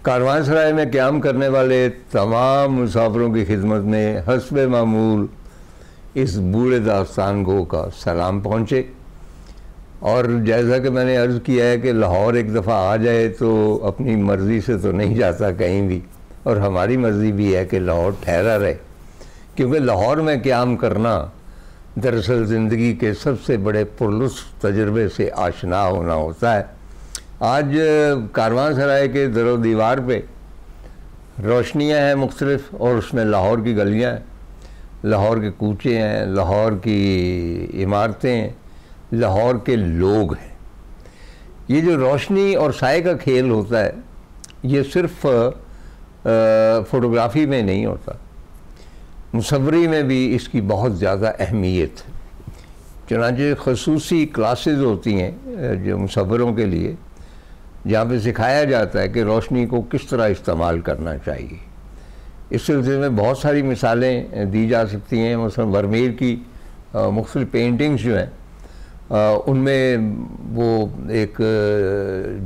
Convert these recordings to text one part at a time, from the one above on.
कारवांसराय में क़याम करने वाले तमाम मुसाफिरों की खिदमत में हस्बे मामूल इस बूढ़े दास्तान गो का सलाम पहुँचे। और जैसा कि मैंने अर्ज़ किया है कि लाहौर एक दफ़ा आ जाए तो अपनी मर्ज़ी से तो नहीं जाता कहीं भी, और हमारी मर्ज़ी भी है कि लाहौर ठहरा रहे, क्योंकि लाहौर में क़याम करना दरअसल ज़िंदगी के सबसे बड़े पुरलुत्फ़ तजुर्बे से आशना होना होता है। आज कारवांसराय के दरो दीवार पे रोशनियाँ हैं मुख्तलिफ़, और उसमें लाहौर की गलियाँ हैं, लाहौर के कूचे हैं, लाहौर की इमारतें हैं, लाहौर के लोग हैं। ये जो रोशनी और साए का खेल होता है ये सिर्फ फ़ोटोग्राफ़ी में नहीं होता, मुसव्वरी में भी इसकी बहुत ज़्यादा अहमियत है। चुनांचे ख़ुसूसी क्लासेस होती हैं जो मुसव्वरों के लिए, जहाँ पे सिखाया जाता है कि रोशनी को किस तरह इस्तेमाल करना चाहिए। इस सिलसिले में बहुत सारी मिसालें दी जा सकती हैं। मसलन वर्मीर की मुख्तलिफ़ पेंटिंग्स जो हैं उनमें वो एक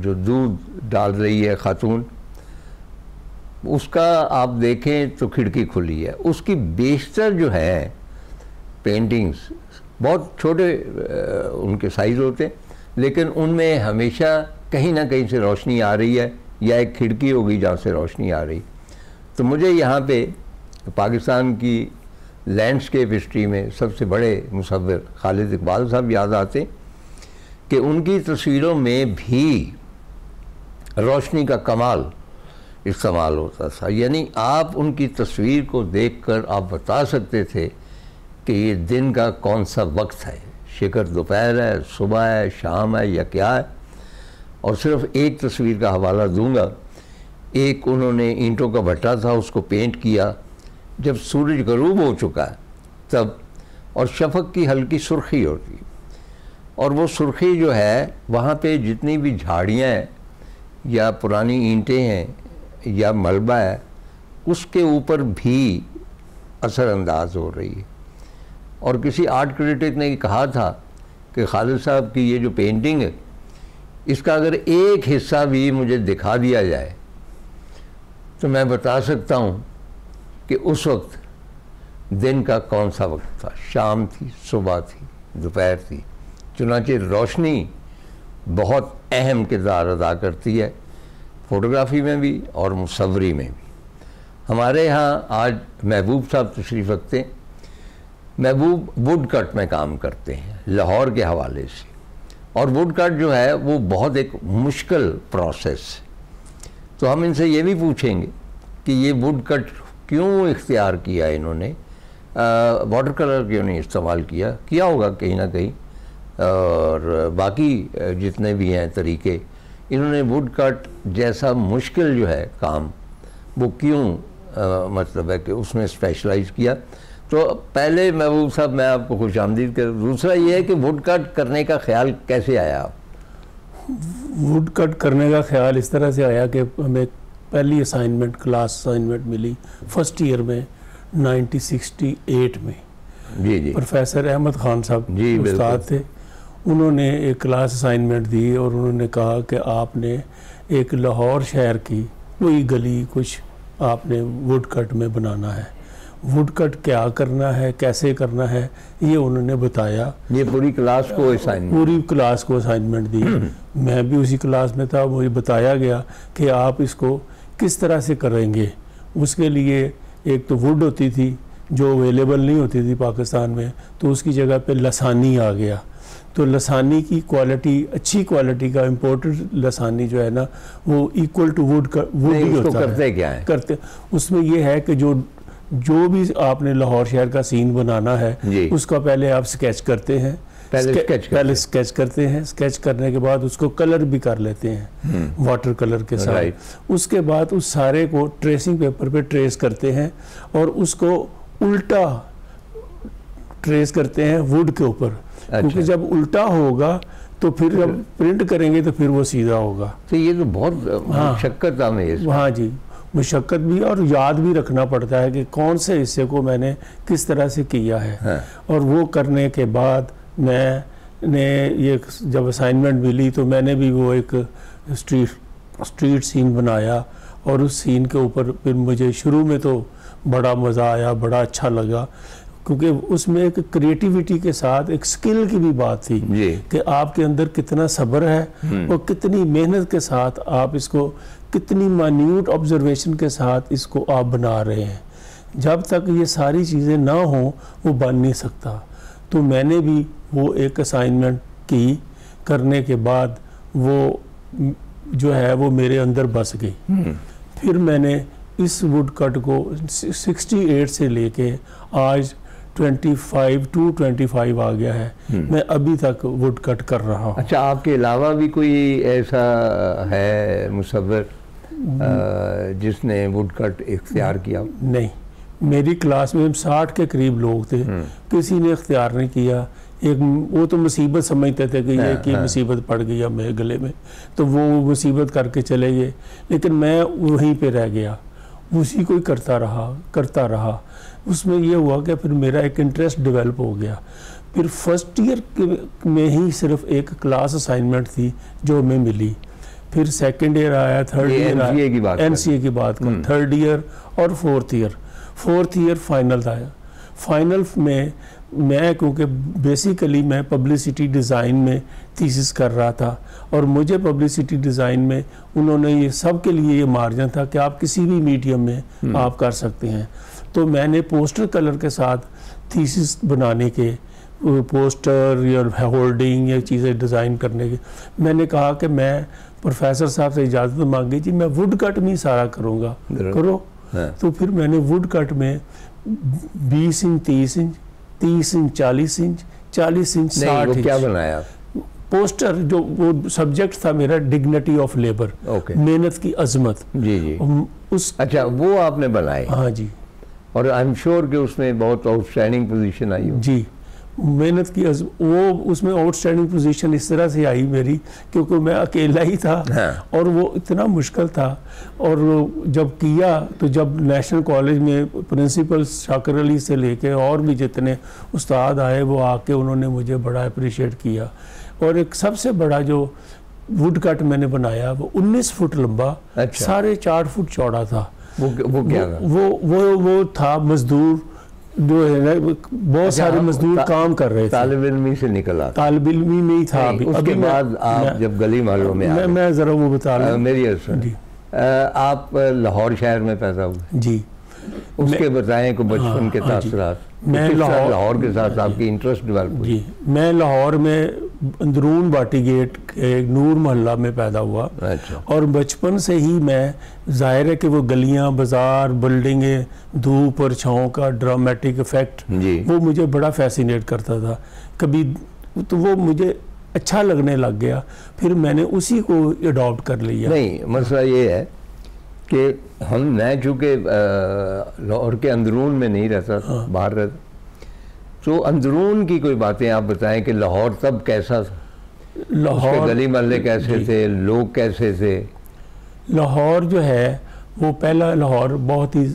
जो दूध डाल रही है खातून, उसका आप देखें तो खिड़की खुली है। उसकी बेशतर जो है पेंटिंग्स बहुत छोटे उनके साइज़ होते हैं, लेकिन उनमें हमेशा कहीं ना कहीं से रोशनी आ रही है, या एक खिड़की होगी जहाँ से रोशनी आ रही। तो मुझे यहाँ पे पाकिस्तान की लैंडस्केप हिस्ट्री में सबसे बड़े मुसव्विर खालिद इकबाल साहब याद आते कि उनकी तस्वीरों में भी रोशनी का कमाल इस्तेमाल होता था। यानी आप उनकी तस्वीर को देखकर आप बता सकते थे कि ये दिन का कौन सा वक्त है, शिकर दोपहर है, सुबह है, शाम है या क्या है। और सिर्फ एक तस्वीर का हवाला दूंगा। एक उन्होंने ईंटों का भट्टा था, उसको पेंट किया जब सूरज गरूब हो चुका है तब, और शफक की हल्की सुर्खी होती है, और वो सुर्खी जो है वहाँ पे जितनी भी झाड़ियाँ हैं या पुरानी ईंटें हैं या मलबा है उसके ऊपर भी असरअंदाज हो रही है। और किसी आर्ट क्रिटिक ने कहा था कि खालिद साहब की ये जो पेंटिंग है इसका अगर एक हिस्सा भी मुझे दिखा दिया जाए तो मैं बता सकता हूँ कि उस वक्त दिन का कौन सा वक्त था, शाम थी, सुबह थी, दोपहर थी। चुनांचे रोशनी बहुत अहम किरदार अदा करती है फ़ोटोग्राफ़ी में भी और मुसव्वरी में भी। हमारे यहाँ आज महबूब साहब तशरीफ़ रखते हैं। महबूब वुड कट में काम करते हैं लाहौर के हवाले से, और वुड कट जो है वो बहुत एक मुश्किल प्रोसेस है। तो हम इनसे ये भी पूछेंगे कि ये वुड कट क्यों इख्तियार किया इन्होंने, वाटर कलर क्यों नहीं इस्तेमाल किया होगा कहीं ना कहीं, और बाकी जितने भी हैं तरीके, इन्होंने वुड कट जैसा मुश्किल जो है काम वो क्यों मतलब है कि उसमें स्पेशलाइज किया। तो पहले महबूब साहब मैं आपको खुशामदीद कर, दूसरा ये है कि वुड कट करने का ख्याल कैसे आया आप? वुड कट करने का ख्याल इस तरह से आया कि हमें पहली असाइनमेंट क्लास असाइनमेंट मिली फर्स्ट ईयर में 1968 में। जी। प्रोफेसर अहमद खान साहब उस्ताद थे, उन्होंने एक क्लास असाइनमेंट दी और उन्होंने कहा कि आपने एक लाहौर शहर की कोई गली कुछ आपने वुड कट में बनाना है। वुड कट क्या करना है, कैसे करना है, ये उन्होंने बताया। ये पूरी क्लास को असाइनमेंट दी। मैं भी उसी क्लास में था, मुझे बताया गया कि आप इसको किस तरह से करेंगे। उसके लिए एक तो वुड होती थी जो अवेलेबल नहीं होती थी पाकिस्तान में, तो उसकी जगह पे लसानी आ गया। तो लसानी की क्वालिटी, अच्छी क्वालिटी का इम्पोर्टेड लसानी जो है ना वो इक्वल टू वुड ही होता करते क्या है? करते उसमें ये है कि जो भी आपने लाहौर शहर का सीन बनाना है उसका पहले आप स्केच करते हैं, पहले स्केच करते हैं। स्केच करने के बाद उसको कलर भी कर लेते हैं वाटर कलर के साथ। उसके बाद उस सारे को ट्रेसिंग पेपर पे ट्रेस करते हैं और उसको उल्टा ट्रेस करते हैं वुड के ऊपर। क्योंकि जब उल्टा होगा तो फिर जब प्रिंट करेंगे तो फिर वो सीधा होगा। तो ये तो बहुत मशक्कत है। हाँ जी, मशक्क़त भी और याद भी रखना पड़ता है कि कौन से हिस्से को मैंने किस तरह से किया है। हाँ। और वो करने के बाद मैंने ये जब असाइनमेंट मिली तो मैंने भी वो एक स्ट्रीट सीन बनाया और उस सीन के ऊपर फिर मुझे शुरू में तो बड़ा मज़ा आया, बड़ा अच्छा लगा, क्योंकि उसमें एक क्रिएटिविटी के साथ एक स्किल की भी बात थी कि आपके अंदर कितना सब्र है और कितनी मेहनत के साथ आप इसको, कितनी मान्यूट ऑब्जर्वेशन के साथ इसको आप बना रहे हैं। जब तक ये सारी चीज़ें ना हो वो बन नहीं सकता। तो मैंने भी वो एक असाइनमेंट की, करने के बाद वो जो है वो मेरे अंदर बस गई। फिर मैंने इस वुड कट को 68 से लेके आज 25 to 25 आ गया है। मैं अभी तक वुड कट कर रहा हूँ। अच्छा, आपके अलावा भी कोई ऐसा है मुसव्विर जिसने वुड कट इख्तियार किया? नहीं, मेरी क्लास में 60 के करीब लोग थे, किसी ने इख्तियार नहीं किया। एक वो तो मुसीबत समझते थे कि ये कि मुसीबत पड़ गई है मेरे गले में, तो वो मुसीबत करके चले गए, लेकिन मैं वहीं पे रह गया, उसी को ही करता रहा। उसमें ये हुआ कि फिर मेरा एक इंटरेस्ट डेवलप हो गया। फिर फर्स्ट ईयर में ही सिर्फ एक क्लास असाइनमेंट थी जो हमें मिली। फिर सेकंड ईयर आया, थर्ड ईयर आया, NCA की बात कर, थर्ड ईयर और फोर्थ ईयर फाइनल आया। फाइनल में मैं, क्योंकि बेसिकली मैं पब्लिसिटी डिज़ाइन में थीसिस कर रहा था और मुझे पब्लिसिटी डिज़ाइन में उन्होंने ये सब के लिए ये मार्जिन था कि आप किसी भी मीडियम में आप कर सकते हैं। तो मैंने पोस्टर कलर के साथ थीसिस बनाने के, पोस्टर या होल्डिंग या चीज़ें डिज़ाइन करने के, मैंने कहा कि मैं प्रोफेसर साहब से इजाज़त मांगी जी, मैं वुड कट में ही सारा करूँगा, करो। तो फिर मैंने वुड कट में 20 inch 30 inch 30 inch 40 inch 40 inch 60 inch क्या बनाया? पोस्टर, जो वो सब्जेक्ट था मेरा डिग्निटी ऑफ लेबर, मेहनत की अजमत। जी उस, अच्छा, वो आपने बनाए? हाँ जी। और आई एम श्योर कि उसमें बहुत आउटस्टैंडिंग पोजीशन आई जी, मेहनत की वो उसमें आउटस्टैंडिंग पोजीशन इस तरह से आई मेरी, क्योंकि मैं अकेला ही था। और वो इतना मुश्किल था। और जब किया तो जब नेशनल कॉलेज में प्रिंसिपल शाकिर अली से लेके और भी जितने उस्ताद आए, वो आके उन्होंने मुझे बड़ा अप्रिशिएट किया। और एक सबसे बड़ा जो वुड कट मैंने बनाया वो 19 फुट लंबा, 4.5 फुट चौड़ा था। वो क्या था? वो था मजदूर जो है ना, बहुत सारे मजदूर काम कर रहे थे। तालिब इल्मी से निकला? तालिब इल्मी में ही था। उसके बाद आप जब गली मोहल्लों में मैं जरा वो बता रहा हूँ। मेरी आप लाहौर शहर में पैदा हुए जी। उसके बताएं को बचपन के तासुरात। मैं लाहौर के साथ आपकी इंटरेस्ट डेवलप हुई? जी, मैं लाहौर में अंदरून बाटी गेट के नूर मोहल्ला में पैदा हुआ। अच्छा। और बचपन से ही मैं, जाहिर है कि वो गलियां, बाजार, बिल्डिंगें, धूप और छाँव का ड्रामेटिक इफेक्ट वो मुझे बड़ा फैसिनेट करता था। कभी तो वो मुझे अच्छा लगने लग गया, फिर मैंने उसी को अडॉप्ट कर लिया। नहीं, मसला ये है कि मैं चूँकि लाहौर के अंदरून में नहीं रहता, बाहर रहता, तो अंदरून की कोई बातें आप बताएं कि लाहौर तब कैसा था? लाहौर गली मोहल्ले कैसे थे, लोग कैसे थे? लाहौर जो है वो पहला लाहौर बहुत ही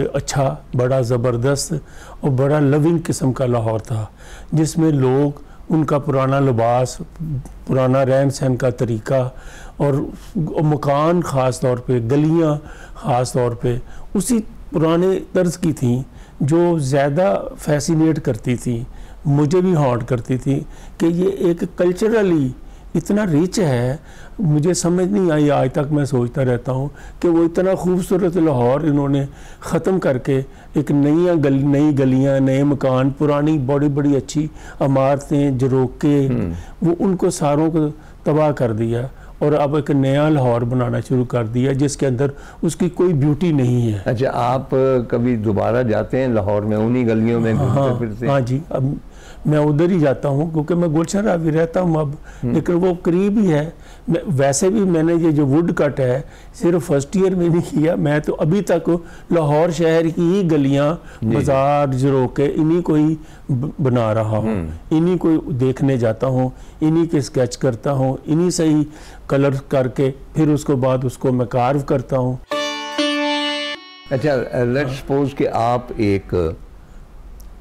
अच्छा, बड़ा ज़बरदस्त और बड़ा लविंग किस्म का लाहौर था, जिसमें लोग, उनका पुराना लिबास, पुराना रहन सहन का तरीका और मकान ख़ास तौर पे, गलियां ख़ास तौर पे उसी पुराने तर्ज की थी, जो ज़्यादा फैसिनेट करती थी, मुझे भी हॉन्ट करती थी कि ये एक कल्चरली इतना रिच है। मुझे समझ नहीं आई, आज तक मैं सोचता रहता हूँ कि वो इतना खूबसूरत लाहौर इन्होंने ख़त्म करके एक नई गलियाँ, नए मकान, पुरानी बड़ी बड़ी अच्छी इमारतें, झरोके, वो उनको सारों को तबाह कर दिया और अब एक नया लाहौर बनाना शुरू कर दिया जिसके अंदर उसकी कोई ब्यूटी नहीं है। अच्छा, आप कभी दोबारा जाते हैं लाहौर में, उन्हीं गलियों में घूमते फिरते? हाँ जी, अब मैं उधर ही जाता हूँ क्योंकि मैं गुलशन रावी रहता हूँ अब, लेकिन वो करीब ही है। वैसे भी मैंने ये जो वुड कट है सिर्फ फर्स्ट ईयर में नहीं किया, मैं तो अभी तक लाहौर शहर की ही गलियाँ, बाजार, झरोके, इन्हीं को ही बना रहा हूँ, इन्हीं को देखने जाता हूँ, इन्हीं के स्केच करता हूँ, इन्हीं से ही कलर करके फिर उसको बाद उसको मैं कार्व करता हूँ। अच्छा, लेट्स सपोज कि आप एक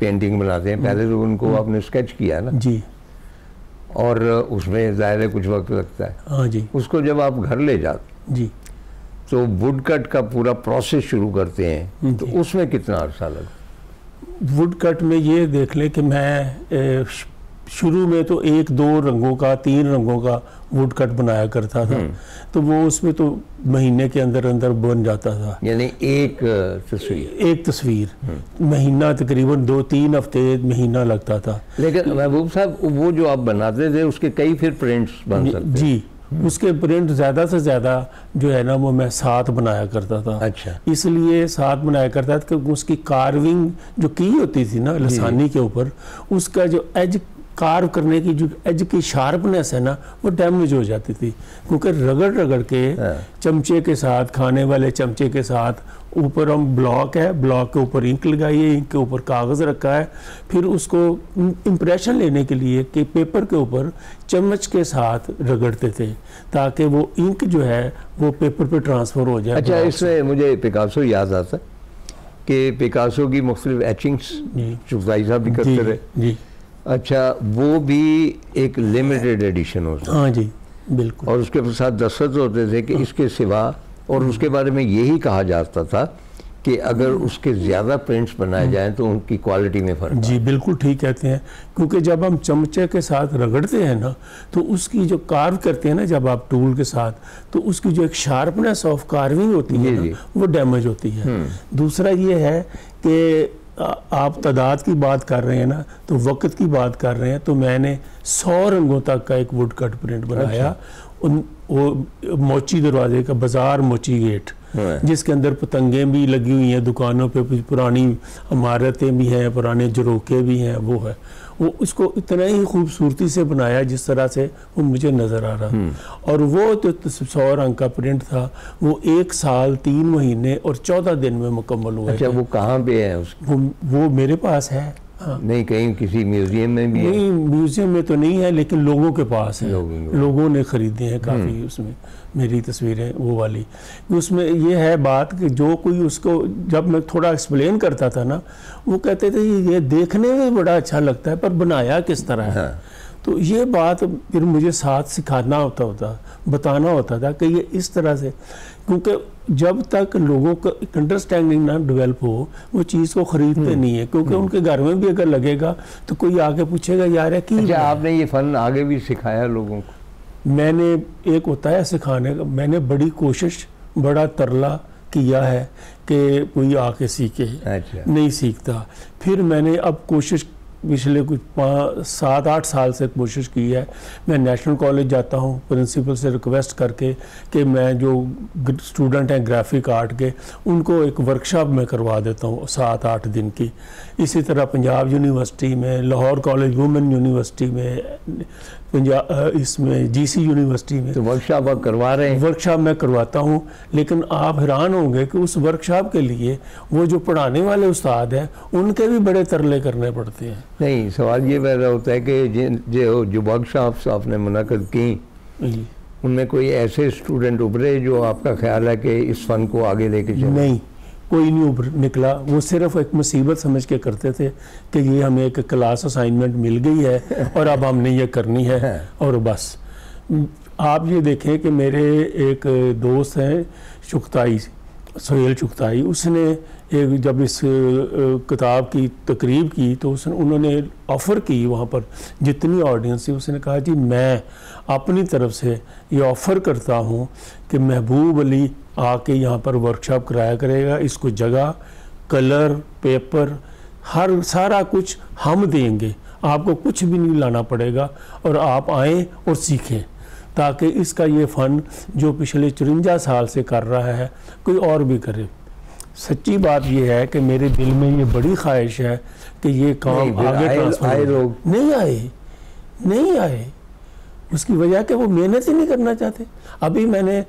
पेंटिंग बनाते हैं, पहले तो उनको आपने स्केच किया ना जी, और उसमें ज़ाहिर है कुछ वक्त लगता है। हाँ जी। उसको जब आप घर ले जाते जी, तो वुड कट का पूरा प्रोसेस शुरू करते हैं तो उसमें कितना अर्सा लगा? वुड कट में ये देख लें कि मैं शुरू में तो 1-2 रंगों का 3 रंगों का वुड कट बनाया करता था, तो वो उसमें तो महीने के अंदर अंदर बन जाता था। यानी एक तस्वीर महीना, तकरीबन 2-3 हफ्ते, महीना लगता था। लेकिन महबूब साहब, वो जो आप बनाते थे उसके कई फिर प्रिंट्स बन सकते? जी, उसके प्रिंट ज़्यादा से ज़्यादा जो है ना वो मैं 7 बनाया करता था। अच्छा। इसलिए 7 बनाया करता था क्योंकि उसकी कार्विंग जो की होती थी ना लसानी के ऊपर, उसका जो एज कार्व करने की जो एज की शार्पनेस है ना वो डैमेज हो जाती थी, क्योंकि रगड़ रगड़ के चमचे के साथ, खाने वाले चमचे के साथ, ऊपर हम ब्लॉक है, ब्लॉक के ऊपर इंक लगाई है, इंक के ऊपर कागज़ रखा है, फिर उसको इम्प्रेशन लेने के लिए कि पेपर के ऊपर चम्मच के साथ रगड़ते थे ताकि वो इंक जो है वो पेपर पे ट्रांसफ़र हो जाए। अच्छा, इसमें मुझे पिकासो याद आता कि पिकासो की मुख्तलिफ एचिंग्स चुगताई साहब भी करते रहे। जी। अच्छा, वो भी एक लिमिटेड एडिशन होता? हाँ जी, बिल्कुल। और उसके साथ दस्तखत होते थे कि इसके सिवा, और उसके बारे में यही कहा जाता था कि अगर उसके ज़्यादा प्रिंट्स बनाए जाएं तो उनकी क्वालिटी में फ़र्क। जी बिल्कुल ठीक कहते हैं, क्योंकि जब हम चमचे के साथ रगड़ते हैं ना तो उसकी जो कार्व करते हैं ना जब आप टूल के साथ, तो उसकी जो एक शार्पनेस ऑफ कार्विंग होती है ना वो डैमेज होती है। दूसरा ये है कि आप तादाद की बात कर रहे हैं ना, तो वक्त की बात कर रहे हैं, तो मैंने 100 रंगों तक का एक वुड कट प्रिंट बनाया। अच्छा। वो मोची दरवाजे का बाजार, मोची गेट, जिसके अंदर पतंगे भी लगी हुई हैं, दुकानों पे पुरानी इमारतें भी हैं, पुराने झरोके भी हैं, वो है। वो उसको इतना ही खूबसूरती से बनाया जिस तरह से वो मुझे नज़र आ रहा। और वो जो 100 रंग का प्रिंट था वो 1 साल 3 महीने और 14 दिन में मुकम्मल हुआ। अच्छा, वो कहाँ पे है? वो मेरे पास है। हाँ। नहीं, कहीं किसी म्यूजियम में भी? नहीं, म्यूजियम में तो नहीं है, लेकिन लोगों के पास है। लोगों ने ख़रीदे हैं काफ़ी उसमें मेरी तस्वीरें, वो वाली। उसमें ये है बात कि जो कोई उसको जब मैं थोड़ा एक्सप्लेन करता था ना, वो कहते थे ये देखने में बड़ा अच्छा लगता है पर बनाया किस तरह है। हाँ। तो ये बात फिर मुझे साथ सिखाना होता बताना होता था कि ये इस तरह से, क्योंकि जब तक लोगों का अंडरस्टैंडिंग ना डेवलप हो वो चीज़ को ख़रीदते नहीं है, क्योंकि उनके घर में भी अगर लगेगा तो कोई आके पूछेगा यार है कि। अच्छा, आपने ये फ़न आगे भी सिखाया लोगों को? मैंने, एक होता है सिखाने का, मैंने बड़ी कोशिश, बड़ा तरला किया है कि कोई आके सीखे। अच्छा। नहीं सीखता। फिर मैंने अब कोशिश पिछले कुछ 7-8 साल से कोशिश की है। मैं नेशनल कॉलेज जाता हूँ, प्रिंसिपल से रिक्वेस्ट करके कि मैं जो स्टूडेंट हैं ग्राफिक आर्ट के, उनको एक वर्कशॉप में करवा देता हूँ 7-8 दिन की। इसी तरह पंजाब यूनिवर्सिटी में, लाहौर कॉलेज वुमेन यूनिवर्सिटी में, पंजाब इसमें जीसी यूनिवर्सिटी में। तो वर्कशॉप आप करवा रहे हैं? वर्कशॉप मैं करवाता हूँ, लेकिन आप हैरान होंगे कि उस वर्कशॉप के लिए वो जो पढ़ाने वाले उस्ताद हैं उनके भी बड़े तरले करने पड़ते हैं। नहीं, सवाल ये पैदा होता है कि जो वर्कशॉप्स आपने मुनक़द की उनमें कोई ऐसे स्टूडेंट उभरे जो आपका ख्याल है कि इस फ़न को आगे लेके चले? नहीं, कोई नहीं निकला। वो सिर्फ एक मुसीबत समझ के करते थे कि ये हमें एक क्लास असाइनमेंट मिल गई है और अब हमने ये करनी है और बस। आप ये देखें कि मेरे एक दोस्त हैं चुगताई, सोहेल चुगताई, उसने एक जब इस किताब की तकरीब की तो उन्होंने ऑफ़र की वहाँ पर जितनी ऑडियंस थी, उसने कहा जी मैं अपनी तरफ से ये ऑफ़र करता हूँ कि महबूब अली आके यहाँ पर वर्कशॉप कराया करेगा। इसको जगह, कलर, पेपर, हर सारा कुछ हम देंगे, आपको कुछ भी नहीं लाना पड़ेगा और आप आएँ और सीखें, ताकि इसका ये फ़न जो पिछले 54 साल से कर रहा है कोई और भी करे। सच्ची बात यह है कि मेरे दिल में ये बड़ी ख्वाहिश है कि ये काम आगे ट्रांसफर। लोग नहीं आए उसकी वजह कि वो मेहनत ही नहीं करना चाहते। अभी मैंने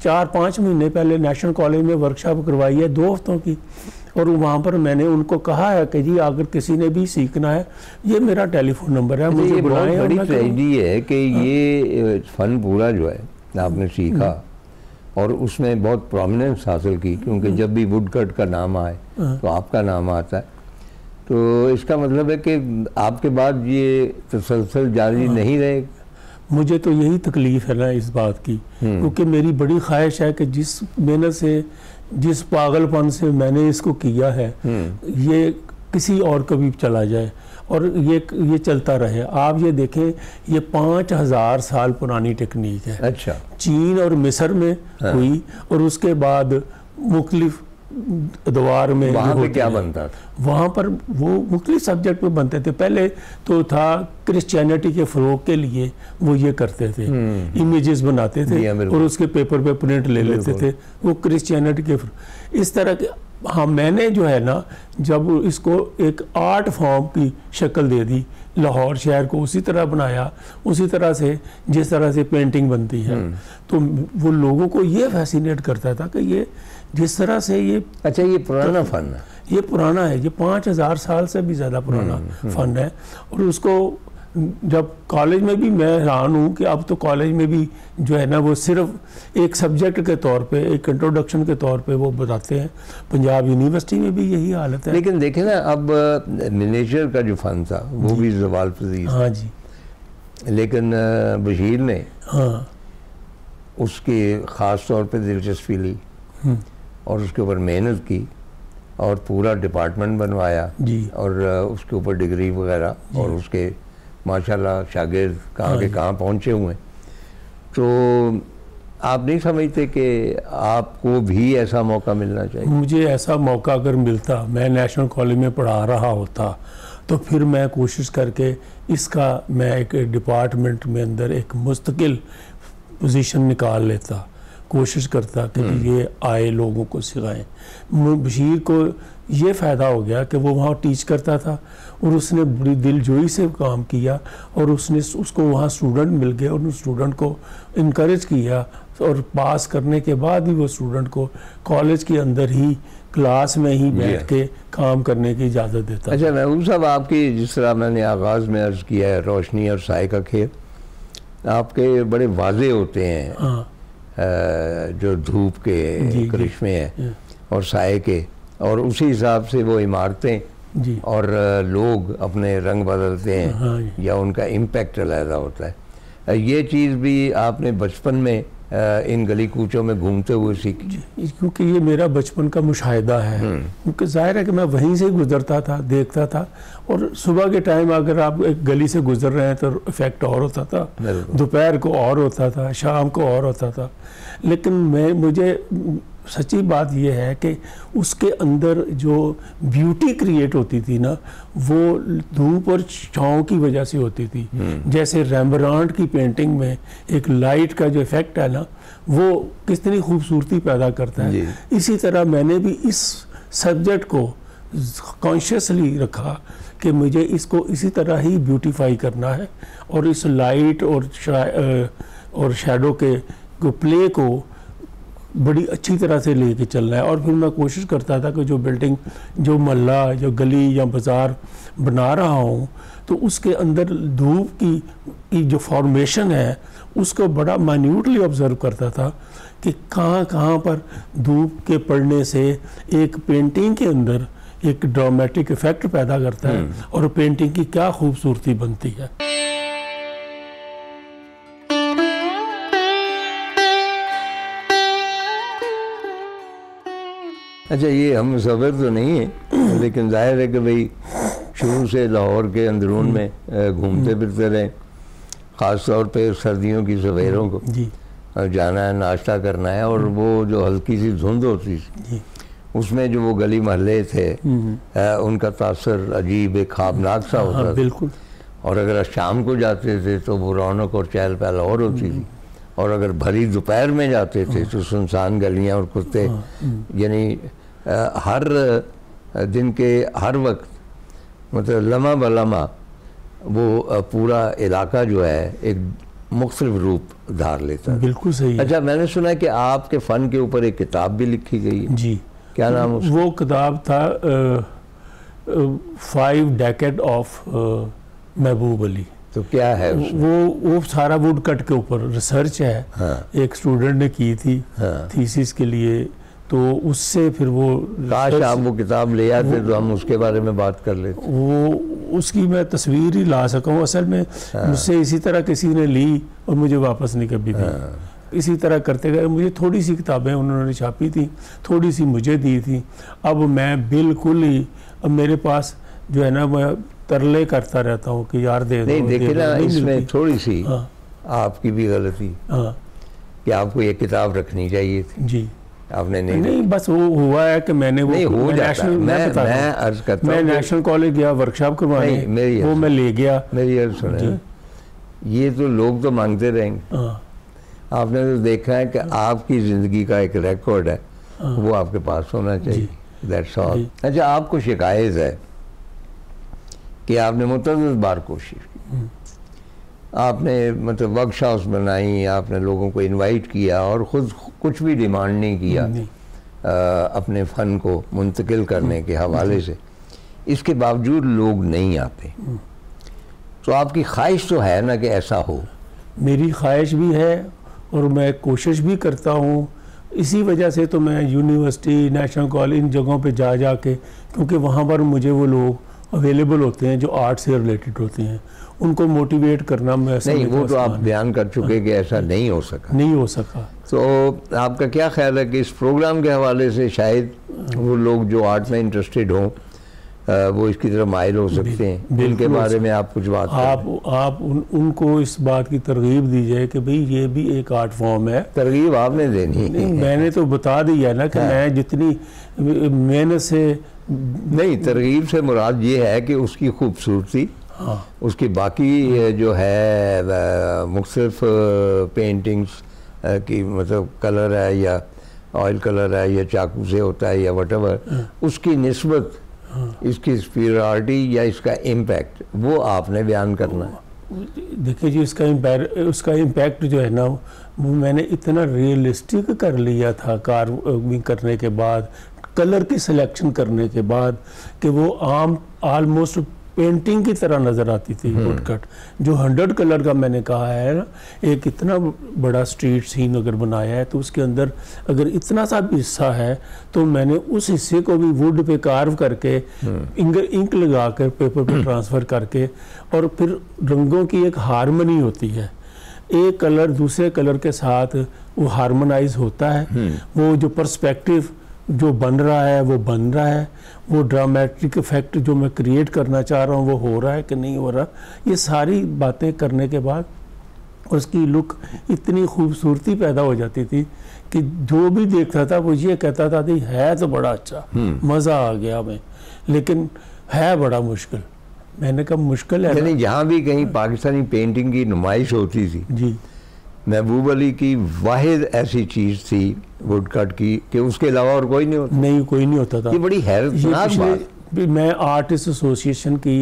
4-5 महीने पहले नेशनल कॉलेज में वर्कशॉप करवाई है 2 हफ्तों की, और वहाँ पर मैंने उनको कहा है कि जी अगर किसी ने भी सीखना है ये मेरा टेलीफोन नंबर है, मुझे बुलाएं। बड़ी ट्रेजेडी है कि ये फ़न पूरा जो है आपने सीखा और उसमें बहुत प्रोमिनेंस हासिल की, क्योंकि जब भी वुडकट का नाम आए तो आपका नाम आता है। तो इसका मतलब है कि आपके बाद ये तसलसल जारी नहीं रहेगा? मुझे तो यही तकलीफ है ना इस बात की, क्योंकि मेरी बड़ी ख्वाहिश है कि जिस मेहनत से, जिस पागलपन से मैंने इसको किया है, ये किसी और कभी चला जाए और ये चलता रहे। आप ये देखें, ये 5000 साल पुरानी टेक्निक है। अच्छा। चीन और मिस्र में हुई, और उसके बाद मुख्तलिफ द्वार में वहाँ पे क्या बनता था? वहाँ पर वो मुख्तलिफ सब्जेक्ट पे बनते थे। पहले तो था क्रिश्चियनिटी के फ़रोग के लिए वो ये करते थे, इमेजेस बनाते थे और उसके पेपर पे प्रिंट ले लेते थे, वो क्रिश्चियनिटी के इस तरह के। हाँ, मैंने जो है ना, जब इसको एक आर्ट फॉर्म की शक्ल दे दी, लाहौर शहर को उसी तरह बनाया, उसी तरह से जिस तरह से पेंटिंग बनती है, तो वो लोगों को ये फैसिनेट करता था कि ये जिस तरह से ये। अच्छा, ये पुराना फन है? ये पुराना है, ये 5000 साल से भी ज़्यादा पुराना फन है। और उसको जब कॉलेज में भी मैं हैरान हूँ कि अब तो कॉलेज में भी जो है ना, वो सिर्फ एक सब्जेक्ट के तौर पे, एक इंट्रोडक्शन के तौर पे वो बताते हैं। पंजाब यूनिवर्सिटी में भी यही हालत है। लेकिन देखें ना, अब मिनिएचर का जो फन था वो भी ज़वाल पज़ीर। हाँ जी। लेकिन बशीर ने हाँ उसके ख़ास तौर पे दिलचस्पी ली और उसके ऊपर मेहनत की और पूरा डिपार्टमेंट बनवाया जी, और उसके ऊपर डिग्री वगैरह, और उसके माशाल्लाह शागिर्द कहाँ के कहाँ पहुँचे हुए। तो आप नहीं समझते कि आपको भी ऐसा मौका मिलना चाहिए? मुझे ऐसा मौका अगर मिलता, मैं नेशनल कॉलेज में पढ़ा रहा होता, तो फिर मैं कोशिश करके इसका मैं एक डिपार्टमेंट में अंदर एक मुस्तकिल पोजीशन निकाल लेता, कोशिश करता कि ये आए लोगों को सिखाएं। बशीर को ये फ़ायदा हो गया कि वो वहाँ टीच करता था और उसने बड़ी दिलजोई से काम किया, और उसको वहाँ स्टूडेंट मिल गए और उस स्टूडेंट को इनकरेज किया, और पास करने के बाद ही वो स्टूडेंट को कॉलेज के अंदर ही क्लास में ही बैठ के काम करने की इजाज़त देता। अच्छा महबूब साहब, आपकी जिस तरह मैंने आगाज़ में अर्ज़ किया है, रोशनी और साए का खेल आपके बड़े वाज़े होते हैं। हाँ। जो धूप के करिश्मे हैं और साए के, और उसी हिसाब से वो इमारतें और लोग अपने रंग बदलते हैं। हाँ, या उनका इम्पैक्ट अलग होता है। ये चीज़ भी आपने बचपन में इन गली कूचों में घूमते हुए सीखी? क्योंकि ये मेरा बचपन का मुशाहिदा है, क्योंकि जाहिर है कि मैं वहीं से गुजरता था, देखता था। और सुबह के टाइम अगर आप एक गली से गुजर रहे हैं तो इफेक्ट और होता था, दोपहर को और होता था, शाम को और होता था। लेकिन मुझे सच्ची बात यह है कि उसके अंदर जो ब्यूटी क्रिएट होती थी ना, वो धूप और छाँव की वजह से होती थी। जैसे रेम्बरांट की पेंटिंग में एक लाइट का जो इफेक्ट है ना, वो कितनी खूबसूरती पैदा करता है। इसी तरह मैंने भी इस सब्जेक्ट को कॉन्शियसली रखा कि मुझे इसको इसी तरह ही ब्यूटीफाई करना है, और इस लाइट और शैडो के प्ले को बड़ी अच्छी तरह से लेके चलना है। और फिर मैं कोशिश करता था कि जो बिल्डिंग, जो मोहल्ला, जो गली या बाज़ार बना रहा हूँ, तो उसके अंदर धूप की जो फॉर्मेशन है उसको बड़ा माइन्यूटली ऑब्ज़र्व करता था कि कहाँ पर धूप के पड़ने से एक पेंटिंग के अंदर एक ड्रामेटिक इफेक्ट पैदा करता है और पेंटिंग की क्या खूबसूरती बनती है। अच्छा, ये हम मुसव्विर तो नहीं है, लेकिन जाहिर है कि भाई शुरू से लाहौर के अंदरून में घूमते फिरते रहे, ख़ास तौर पे सर्दियों की सवेरों को जाना है, नाश्ता करना है, और वो जो हल्की सी धुंध होती थी उसमें जो वो गली महल्ले थे उनका तासर अजीब एक ख्वाबनाक सा होता था। बिल्कुल। और अगर शाम को जाते थे तो वो रौनक और चहल पहल और होती थी, और अगर भरी दोपहर में जाते थे तो सुनसान गलियां और कुत्ते, यानी हर दिन के हर वक्त, मतलब लम्हा ब लम्हा वो पूरा इलाका जो है एक मुख्तलिफ रूप धार लेता है। बिल्कुल सही। अच्छा, मैंने सुना है कि आपके फ़न के ऊपर एक किताब भी लिखी गई है। जी। क्या नाम उसका? वो किताब था 5 डेकेड ऑफ महबूब अली। तो क्या है उसमें? वो सारा वुड कट के ऊपर रिसर्च है। हाँ। एक स्टूडेंट ने की थी थीसिस के लिए, तो उससे फिर वो काश आप वो किताब ले आते तो हम उसके बारे में बात कर लेते। वो उसकी मैं तस्वीर ही ला सका हूँ असल में। मुझसे इसी तरह किसी ने ली और मुझे वापस नहीं कभी दी। इसी तरह करते गए। मुझे थोड़ी सी किताबें उन्होंने छापी थी, थोड़ी सी मुझे दी थी। अब मैं बिल्कुल ही, अब मेरे पास जो है ना, मैं तरले करता रहता हूँ कि यार दे दो। नहीं देखिए ना, इसमें थोड़ी सी आपकी भी गलती कि आपको ये किताब रखनी चाहिए थी जी। आपने नहीं बस वो हुआ है कि मैंने वो हो जाता है। मैं अर्ज करता हूँ, मैं नेशनल कॉलेज गया वर्कशॉप करवाने, वो मैं ले गया। मेरी अर्ज सुने, ये तो लोग तो मांगते रहेंगे। आपने तो देखा है कि आपकी ज़िंदगी का एक रिकॉर्ड है, वो आपके पास होना चाहिए। That's all. अच्छा, आपको शिकायत है कि आपने मुतअद्दिद बार कोशिश की, आपने मतलब वर्कशॉप्स बनाई, आपने लोगों को इनवाइट किया और ख़ुद कुछ भी डिमांड नहीं किया अपने फ़न को मुंतकिल करने के हवाले से, इसके बावजूद लोग नहीं आते। तो आपकी ख्वाहिश तो है ना कि ऐसा हो? मेरी ख्वाहिश भी है और मैं कोशिश भी करता हूँ। इसी वजह से तो मैं यूनिवर्सिटी, नेशनल कॉलेज, इन जगहों पे जा जा के, क्योंकि वहाँ पर मुझे वो लोग अवेलेबल होते हैं जो आर्ट से रिलेटेड होते हैं, उनको मोटिवेट करना मैं नहीं, वो तो आप बयान कर चुके कि ऐसा नहीं हो सका। तो आपका क्या ख्याल है कि इस प्रोग्राम के हवाले से शायद वो लोग जो आर्ट में इंटरेस्टेड हों वो इसकी तरफ माहिर हो सकते हैं? इनके बारे में आप कुछ बात आप उनको इस बात की तरगीब दीजिए कि भाई ये भी एक आर्ट फॉर्म है। तरगीब आपने देनी नहीं, मैंने तो बता दिया ना कि मैं जितनी मेहनत से नहीं, तरगीब से मुराद ये है कि उसकी खूबसूरती, उसकी बाकी जो है मुख्तलिफ पेंटिंग्स की मतलब कलर है या ऑयल कलर है या चाकू से होता है या वटेवर, उसकी निस्बत, इसकी सुपीरियरिटी या इसका इम्पैक्ट, वो आपने बयान करना है। देखिए जी, उसका इम्पैक्ट जो है ना, वो मैंने इतना रियलिस्टिक कर लिया था कार्विंग करने के बाद, कलर की सिलेक्शन करने के बाद, कि वो ऑलमोस्ट पेंटिंग की तरह नज़र आती थी वुडकट। जो 100 कलर का मैंने कहा है ना, एक इतना बड़ा स्ट्रीट सीन अगर बनाया है तो उसके अंदर अगर इतना सा भी हिस्सा है तो मैंने उस हिस्से को भी वुड पे कार्व करके इंक लगा कर पेपर पे ट्रांसफ़र करके, और फिर रंगों की एक हारमनी होती है, एक कलर दूसरे कलर के साथ वो हारमोनाइज होता है। वो जो पर्सपेक्टिव जो बन रहा है वो बन रहा है, वो ड्रामेटिक इफेक्ट जो मैं क्रिएट करना चाह रहा हूँ वो हो रहा है कि नहीं हो रहा, ये सारी बातें करने के बाद उसकी लुक इतनी खूबसूरती पैदा हो जाती थी कि जो भी देखता था वो ये कहता था कि है तो बड़ा अच्छा, मज़ा आ गया हमें, लेकिन है बड़ा मुश्किल। मैंने कहा मुश्किल है यानी जहाँ भी कहीं पाकिस्तानी पेंटिंग की नुमाइश होती थी जी, महबूब अली की वाहिद ऐसी चीज़ थी वुडकट की कि उसके अलावा और कोई नहीं होता। नहीं, कोई नहीं होता था। ये बड़ी हैरतनाक बात। मैं आर्टिस्ट एसोसिएशन की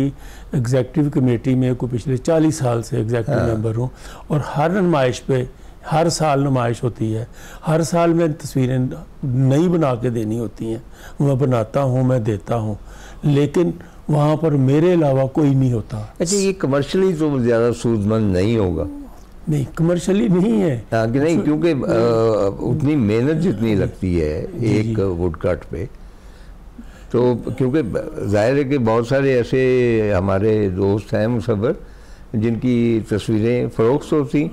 एग्जेक्टिव कमेटी में को पिछले 40 साल से एग्जेक्टिव मेंबर हूँ, और हर नुमाइश पे हर साल नुमाइश होती है, हर साल मैं तस्वीरें नई बना के देनी होती हैं, मैं बनाता हूँ, मैं देता हूँ, लेकिन वहाँ पर मेरे अलावा कोई नहीं होता। अच्छा, ये कमर्शियली तो ज़्यादा सूदमंद नहीं होगा? नहीं, कमर्शियली नहीं है। कि नहीं, क्योंकि उतनी मेहनत जितनी लगती है एक वुडकट पे, तो क्योंकि जाहिर है कि बहुत सारे ऐसे हमारे दोस्त हैं मुसव्विर जिनकी तस्वीरें फ़रोख्त होती,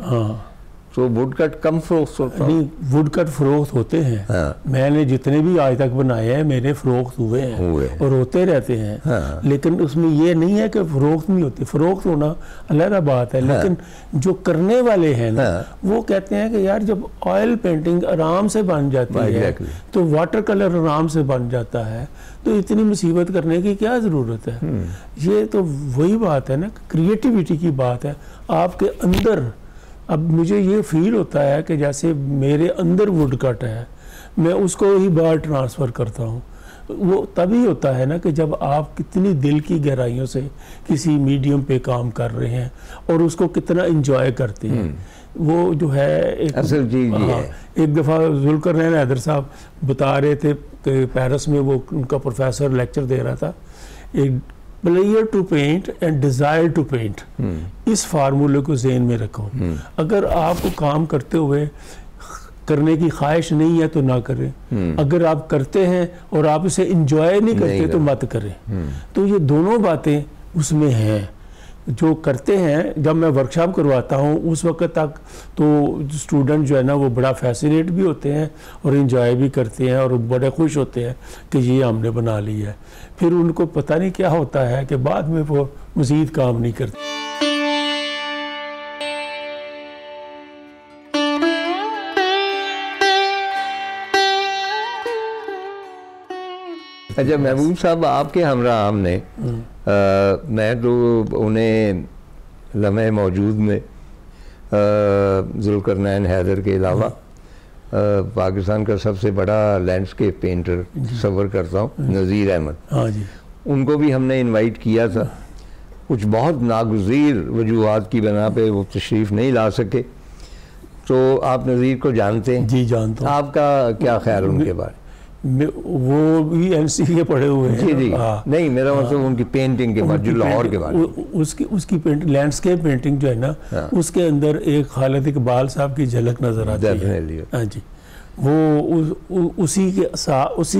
तो वुडकट कम फ़रोख्त होता? नहीं, वुडकट फ़रोख्त होते हैं। मैंने जितने भी आज तक बनाए हैं मेरे फ़रोख्त हुए हैं और होते रहते हैं। लेकिन उसमें ये नहीं है कि फ़रोख्त नहीं होती, फ़रोख्त होना अलग बात है। लेकिन जो करने वाले हैं ना, वो कहते हैं कि यार जब ऑयल पेंटिंग आराम से बन जाती है तो वाटर कलर आराम से बन जाता है, तो इतनी मुसीबत करने की क्या ज़रूरत है। ये तो वही बात है ना, क्रिएटिविटी की बात है आपके अंदर। अब मुझे ये फील होता है कि जैसे मेरे अंदर वुडकट है, मैं उसको ही बाहर ट्रांसफ़र करता हूँ। वो तभी होता है ना कि जब आप कितनी दिल की गहराइयों से किसी मीडियम पे काम कर रहे हैं और उसको कितना एंजॉय करते हैं। वो जो है एक असल चीज़ है। एक दफ़ा जुल्करनैन हैदर साहब बता रहे थे कि पेरिस में वो उनका प्रोफेसर लेक्चर दे रहा था, एक player to paint and desire to paint, इस फार्मूले को ज़हन में रखो। अगर आपको काम करते हुए करने की ख्वाहिश नहीं है तो ना करें, अगर आप करते हैं और आप इसे इंजॉय नहीं करते तो मत करें। तो ये दोनों बातें उसमें हैं। जो करते हैं, जब मैं वर्कशॉप करवाता हूँ उस वक्त तक तो स्टूडेंट जो है ना वो बड़ा फैसिनेट भी होते हैं और इंजॉय भी करते हैं और बड़े खुश होते हैं कि ये हमने बना लिया है। फिर उनको पता नहीं क्या होता है कि बाद में वो मज़ीद काम नहीं करते। अच्छा महबूब साहब, आपके हमरा हमने मैं तो उन्हें लम्हे मौजूद में ज़ुल्करनैन हैदर के अलावा पाकिस्तान का सबसे बड़ा लैंडस्केप पेंटर तस्वर करता हूँ, नज़ीर अहमद। हाँ जी, उनको भी हमने इनवाइट किया था। कुछ बहुत नागुज़ीर वजूहात की बना पे वो तशरीफ़ नहीं ला सके। तो आप नज़ीर को जानते हैं? जी जानता हूँ। आपका क्या ख्याल उनके बारे में? वो भी एनसी के पढ़े हुए हैं। जी जी। नहीं, मेरा मतलब उनकी पेंटिंग के बारे, जो लाहौर के बारे में। उसकी लैंडस्केप पेंटिंग जो है ना, उसके अंदर एक खालिद इकबाल साहब की झलक नजर आती है। हाँ जी, वो उसी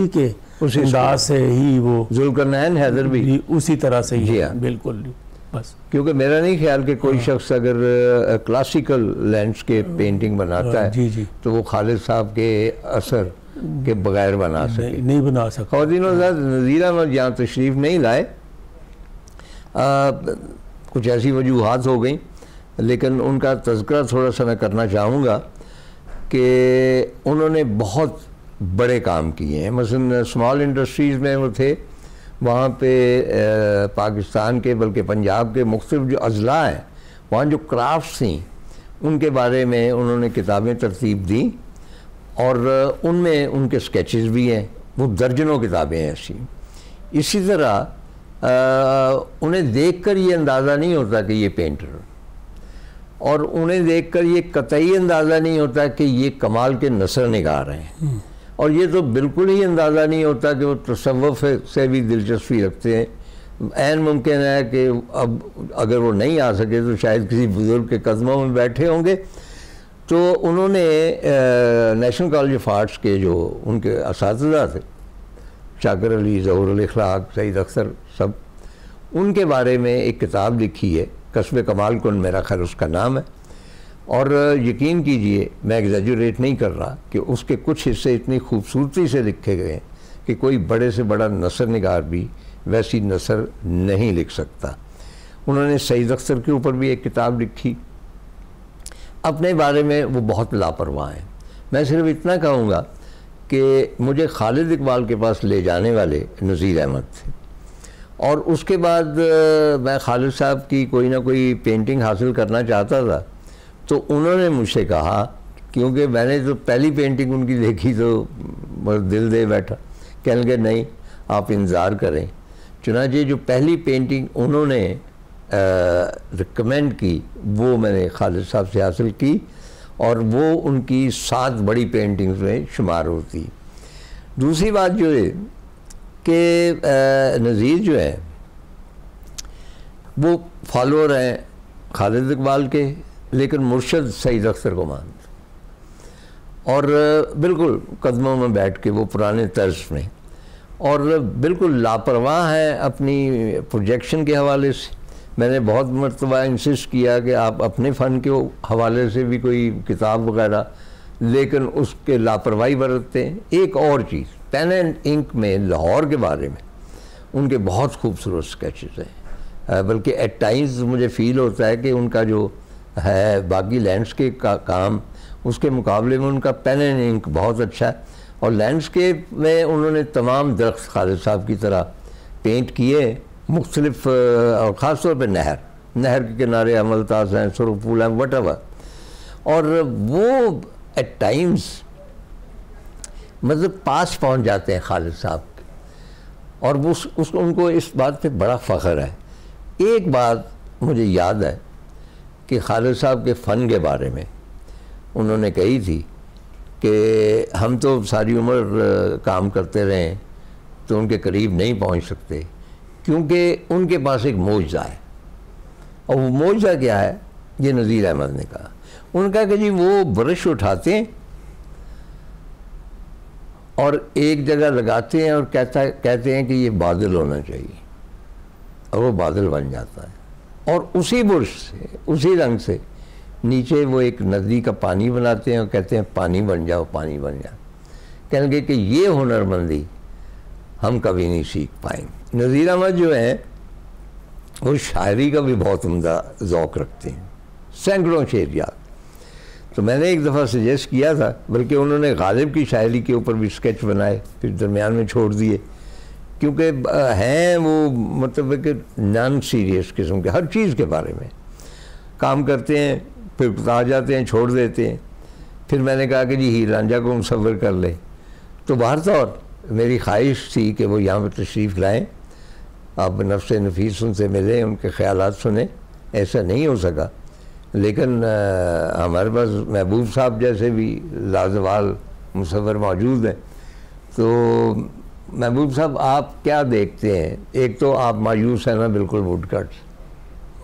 के अंदाज से ही वो ज़ुल्करनैन हैदर भी उसी तरह से ही। हाँ। बिल्कुल, बस क्योंकि मेरा नहीं ख्याल कि कोई शख्स अगर क्लासिकल लैंडस्केप पेंटिंग बनाता है जी जी तो वो खालिद साहब के असर के बगैर बना सके, नहीं बना सकता। और दिनों नज़ीर अहमद यहाँ तशरीफ़ नहीं लाए, कुछ ऐसी वजूहात हो गई, लेकिन उनका तज़किरा थोड़ा सा मैं करना चाहूँगा कि उन्होंने बहुत बड़े काम किए हैं। मसलन स्मॉल इंडस्ट्रीज़ में वो थे, वहाँ पे पाकिस्तान के बल्कि पंजाब के मुख्तलिफ जो अज़ला हैं, वहाँ जो क्राफ्ट्स थी उनके बारे में उन्होंने किताबें तरतीब दी और उनमें उनके स्केचेस भी हैं। वो दर्जनों किताबें हैं ऐसी। इसी तरह उन्हें देखकर ये अंदाज़ा नहीं होता कि ये पेंटर, और उन्हें देखकर ये कतई अंदाज़ा नहीं होता कि ये कमाल के नसर निगार हैं, और ये तो बिल्कुल ही अंदाज़ा नहीं होता कि वो तसव्वुफ़ से भी दिलचस्पी रखते हैं। ऐन मुमकिन है कि अब अगर वो नहीं आ सके तो शायद किसी बुज़ुर्ग के कदमों में बैठे होंगे। तो उन्होंने नेशनल कॉलेज ऑफ आर्ट्स के जो उनके असातिज़ा थे, शाकिर अली, ज़हूरुल इख़लाक़, सईद अख्तर, सब, उनके बारे में एक किताब लिखी है, कस्ब कमाल कुन मेरा खैर उसका नाम है। और यकीन कीजिए, मैं एग्जैजुरेट नहीं कर रहा कि उसके कुछ हिस्से इतनी खूबसूरती से लिखे गए हैं कि कोई बड़े से बड़ा नसर निगार भी वैसी नसर नहीं लिख सकता। उन्होंने सईद अख्तर के ऊपर भी एक किताब लिखी। अपने बारे में वो बहुत लापरवाह हैं। मैं सिर्फ इतना कहूँगा कि मुझे खालिद इकबाल के पास ले जाने वाले नज़ीर अहमद थे, और उसके बाद मैं खालिद साहब की कोई ना कोई पेंटिंग हासिल करना चाहता था। तो उन्होंने मुझसे कहा, क्योंकि मैंने तो पहली पेंटिंग उनकी देखी तो दिल दे बैठा, कहने लगे नहीं आप इंतज़ार करें। चुनांचे जो पहली पेंटिंग उन्होंने रिकमेंड की वो मैंने खालिद साहब से हासिल की, और वो उनकी 7 बड़ी पेंटिंग्स में शुमार होती। दूसरी बात जो है कि नज़ीर जो है वो फॉलोअर हैं खालिद इकबाल के, लेकिन मुर्शद सईद अख्तर को मानते, और बिल्कुल कदमों में बैठ के वो पुराने तर्ज में, और बिल्कुल लापरवाह हैं अपनी प्रोजेक्शन के हवाले से। मैंने बहुत मरतबा इंसिस्ट किया कि आप अपने फ़न के हवाले से भी कोई किताब वगैरह, लेकिन उसके लापरवाही बरतते हैं। एक और चीज़, पेन एंड इंक में लाहौर के बारे में उनके बहुत खूबसूरत स्केचेस हैं, बल्कि एट टाइम्स मुझे फ़ील होता है कि उनका जो है बाकी लैंडस्केप का काम उसके मुकाबले में उनका पेन एंड इंक बहुत अच्छा है। और लैंडस्केप में उन्होंने तमाम दरख्त खालिद साहब की तरह पेंट किए, मुख्तलिफ, और ख़ास तौर पर नहर के किनारे अमलतास हैं, सुर्ख फूल हैं, वट एवर। और वो एट टाइम्स मतलब पास पहुंच जाते हैं खालिद साहब के, और वो उनको इस बात पे बड़ा फ़ख्र है। एक बात मुझे याद है कि खालिद साहब के फ़न के बारे में उन्होंने कही थी कि हम तो सारी उम्र काम करते रहे तो उनके करीब नहीं पहुंच सकते, क्योंकि उनके पास एक मौजज़ा है। और वो मौजज़ा क्या है, ये नज़ीर अहमद ने कहा। उनका कि जी वो ब्रश उठाते हैं और एक जगह लगाते हैं और कहते हैं कि ये बादल होना चाहिए, और वो बादल बन जाता है। और उसी बुर्श से, उसी रंग से नीचे वो एक नदी का पानी बनाते हैं और कहते हैं पानी बन जाओ, पानी बन जाओ। कहेंगे कि ये हुनरमंदी हम कभी नहीं सीख पाएंगे। नज़ीर अहमद जो है वो शायरी का भी बहुत उम्दा ज़ौक़ रखते हैं, सैकड़ों शेर याद। तो मैंने एक दफ़ा सजेस्ट किया था, बल्कि उन्होंने गालिब की शायरी के ऊपर भी स्केच बनाए, फिर दरमियान में छोड़ दिए, क्योंकि हैं वो मतलब कि नॉन सीरियस किस्म के, हर चीज़ के बारे में काम करते हैं, फिर बता जाते हैं, छोड़ देते हैं। फिर मैंने कहा कि जी हीर रांझा को मुसव्वर कर ले। तो बाहर तौर मेरी ख्वाहिश थी कि वो यहाँ पर तशरीफ़ लाएँ, आप नफ्स नफीस उनसे मिले, उनके ख़यालात सुने। ऐसा नहीं हो सका, लेकिन हमारे पास महबूब साहब जैसे भी लाजवाल मुसव्वर मौजूद हैं। तो महबूब साहब आप क्या देखते हैं? एक तो आप मायूस हैं ना बिल्कुल वुडकट?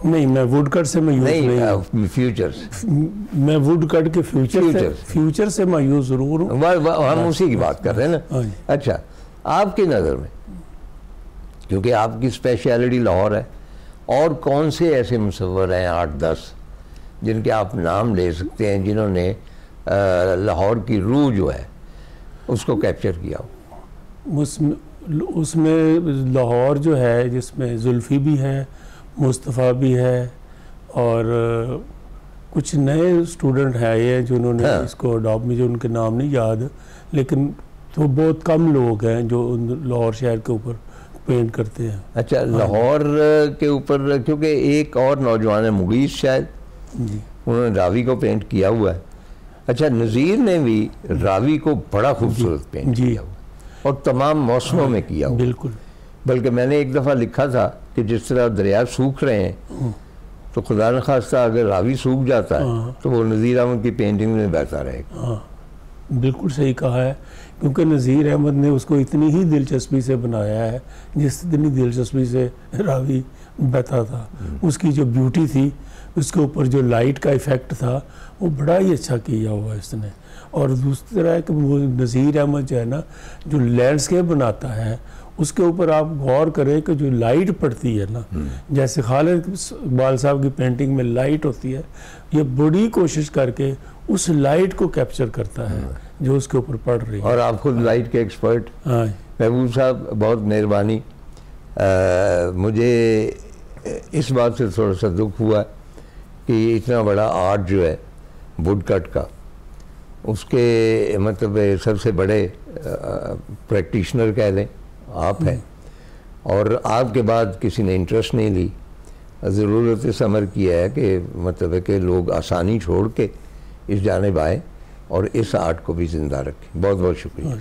नहीं, मैं वुडकट से मायूस नहीं, फ्यूचर्स, मैं वुडकट के फ्यूचर से मायूस जरूर हूँ। हम उसी की बात कर रहे हैं ना। अच्छा, आपकी नज़र में, क्योंकि आपकी स्पेशलिटी लाहौर है, और कौन से ऐसे मुसव्वर हैं 8-10 जिनके आप नाम ले सकते हैं, जिन्होंने लाहौर की रूह जो है उसको कैप्चर किया हो? उसमें लाहौर जो है, जिसमें जुल्फ़ी भी है, मुस्तफ़ा भी है, और कुछ नए स्टूडेंट हैं ये जिन्होंने इसको अडॉप्ट, मुझे उनके नाम नहीं याद, लेकिन तो बहुत कम लोग हैं जो लाहौर शहर के ऊपर पेंट करते हैं। अच्छा, लाहौर के ऊपर, क्योंकि एक और नौजवान है मुगीस शायद जी, उन्होंने रावी को पेंट किया हुआ है। अच्छा, नज़ीर ने भी रावी को बड़ा खूबसूरत पेंट किया हुआ और तमाम मौसमों में किया हुआ। बिल्कुल, बल्कि मैंने एक दफ़ा लिखा था कि जिस तरह दरिया सूख रहे हैं, तो खुदा न खास्ता अगर रावी सूख जाता है तो वो नज़ीर अहमद की पेंटिंग में बहता रहेगा। बिल्कुल सही कहा है, क्योंकि नज़ीर अहमद ने उसको इतनी ही दिलचस्पी से बनाया है जितनी दिलचस्पी से रावी बहता था। उसकी जो ब्यूटी थी, उसके ऊपर जो लाइट का इफ़ेक्ट था, वो बड़ा ही अच्छा किया हुआ इसने। और दूसरी तरह कि वो नज़ीर अहमद जो है ना, जो लैंडस्केप बनाता है, उसके ऊपर आप गौर करें कि जो लाइट पड़ती है ना, जैसे खालिद इकबाल साहब की पेंटिंग में लाइट होती है, ये बड़ी कोशिश करके उस लाइट को कैप्चर करता है जो उसके ऊपर पड़ रही है। और आप खुद लाइट के एक्सपर्ट। हाँ महबूब साहब, बहुत मेहरबानी। मुझे इस बात से थोड़ा सा दुख हुआ कि इतना बड़ा आर्ट जो है वुडकट का, उसके मतलब सबसे बड़े प्रैक्टिशनर कह लें आप हैं, और आपके बाद किसी ने इंटरेस्ट नहीं ली। ज़रूरत इस अमर किया है कि मतलब है कि लोग आसानी छोड़ के इस जानिब आए और इस आर्ट को भी ज़िंदा रखें। बहुत बहुत शुक्रिया।